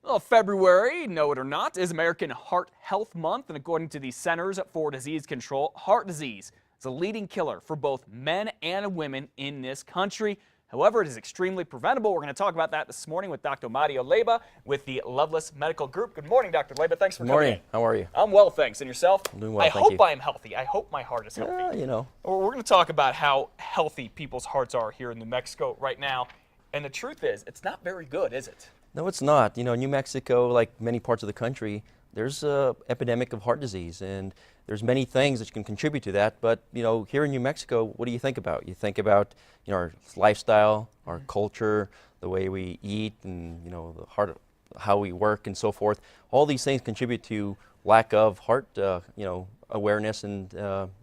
Well, February, know it or not, is American Heart Health Month, and according to the Centers for Disease Control, heart disease is a leading killer for both men and women in this country. However, it is extremely preventable. We're going to talk about that this morning with Dr. Mario Leyba with the Loveless Medical Group. Good morning, Dr. Leyba. Thanks for coming in. How are you? I'm well, thanks. And yourself? I'm doing well, I thank hope you. I am healthy. I hope my heart is healthy. We're going to talk about how healthy people's hearts are here in New Mexico right now. And the truth is, it's not very good, is it? No, it's not. New Mexico, like many parts of the country, there's an epidemic of heart disease, and there's many things that can contribute to that. But, here in New Mexico, what do you think about? You think about, our lifestyle, our culture, the way we eat, and, how we work and so forth. All these things contribute to lack of heart, awareness, and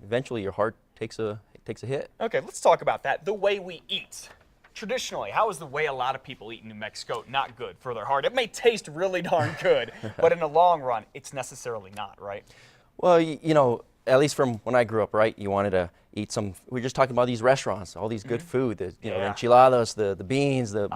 eventually your heart takes a hit. Okay, let's talk about that. The way we eat. Traditionally, how is the way a lot of people eat in New Mexico not good for their heart? It may taste really darn good, but in the long run, it's necessarily not, right? Well, at least from when I grew up, right, you wanted to eat some, we were just talking about these restaurants, all these good food, the enchiladas, the beans, the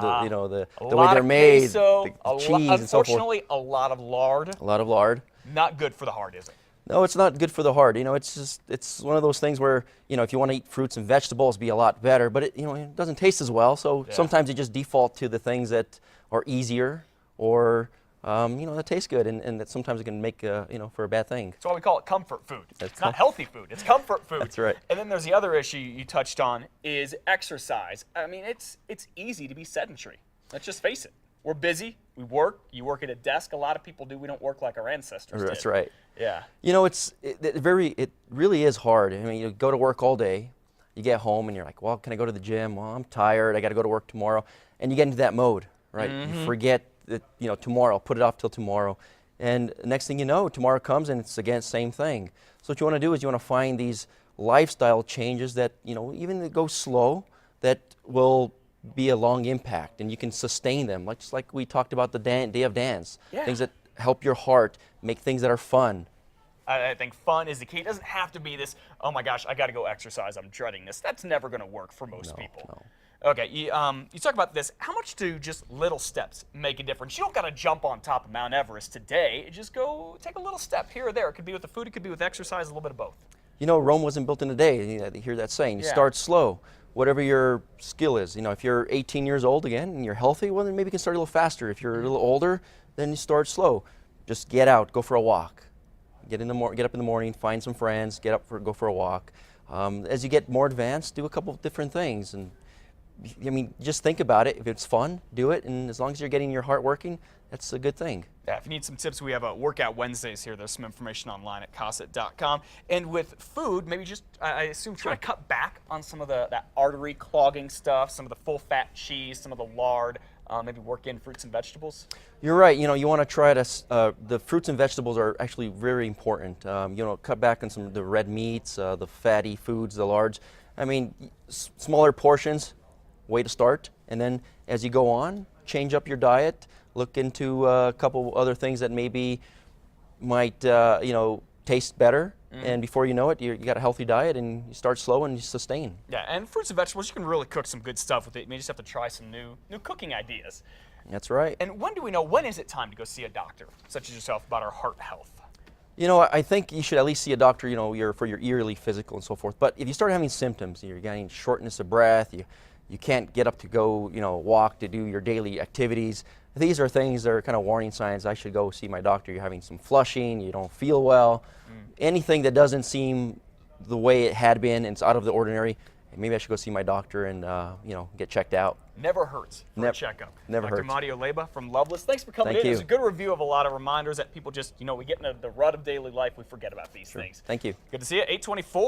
way they're made, queso, the cheese and so forth. Unfortunately, a lot of lard. A lot of lard. Not good for the heart, is it? No, it's not good for the heart. It's one of those things where, if you want to eat fruits and vegetables, it'd be a lot better, but it doesn't taste as well. So sometimes you just default to the things that are easier or, that taste good, and that sometimes it can make, for a bad thing. That's why we call it comfort food. It's not healthy food, it's comfort food. That's right. And then there's the other issue you touched on is exercise. I mean, it's easy to be sedentary. Let's just face it. We're busy, we work, you work at a desk. A lot of people do. We don't work like our ancestors did. That's right. Yeah. It really is hard. I mean, you go to work all day, you get home and you're like, well, can I go to the gym? Well, I'm tired, I got to go to work tomorrow. And you get into that mode, right? You forget that, tomorrow, put it off till tomorrow. And next thing you know, tomorrow comes and it's again, same thing. So what you want to do is you want to find these lifestyle changes that, even that go slow, that will be a long impact, and you can sustain them, just like we talked about the day of dance. Things that help your heart, make things that are fun. I think fun is the key. It doesn't have to be this, oh my gosh, I got to go exercise, I'm dreading this. That's never going to work for most people. No. Okay, you talk about this. How much do just little steps make a difference? You don't got to jump on top of Mount Everest today. Just go take a little step here or there. It could be with the food, it could be with exercise, a little bit of both. Rome wasn't built in a day. You hear that saying. You start slow. Whatever your skill is, if you're 18 years old again and you're healthy, well, then maybe you can start a little faster. If you're a little older, then you start slow. Just get out, go for a walk. Get up in the morning, find some friends, go for a walk. As you get more advanced, do a couple of different things. And just think about it. If it's fun, do it. And as long as you're getting your heart working, that's a good thing. Yeah, if you need some tips, we have a Workout Wednesdays here. There's some information online at COSIT.com. And with food, maybe just, I assume, try to cut back on some of that artery clogging stuff, some of the full-fat cheese, some of the lard, maybe work in fruits and vegetables. You're right. You want to try to, the fruits and vegetables are actually very important. Cut back on some of the red meats, the fatty foods, the lards. Smaller portions, way to start. And then as you go on, change up your diet. Look into a couple other things that maybe might, taste better. And before you know it, you got a healthy diet, and you start slow and you sustain. Yeah, and fruits and vegetables, you can really cook some good stuff with it. You may just have to try some new cooking ideas. That's right. And when is it time to go see a doctor, such as yourself, about our heart health? I think you should at least see a doctor, for your yearly physical and so forth. But if you start having symptoms, you're getting shortness of breath, you can't get up to go, walk to do your daily activities. These are things that are kind of warning signs. I should go see my doctor. You're having some flushing, you don't feel well. Anything that doesn't seem the way it had been and it's out of the ordinary, maybe I should go see my doctor and, get checked out. Never hurts for a checkup. Never hurts. Dr. Mario Leyba from Loveless, thanks for coming in. It was a good review of a lot of reminders that people just, we get into the rut of daily life, we forget about these things. Thank you. Good to see you. 8:24.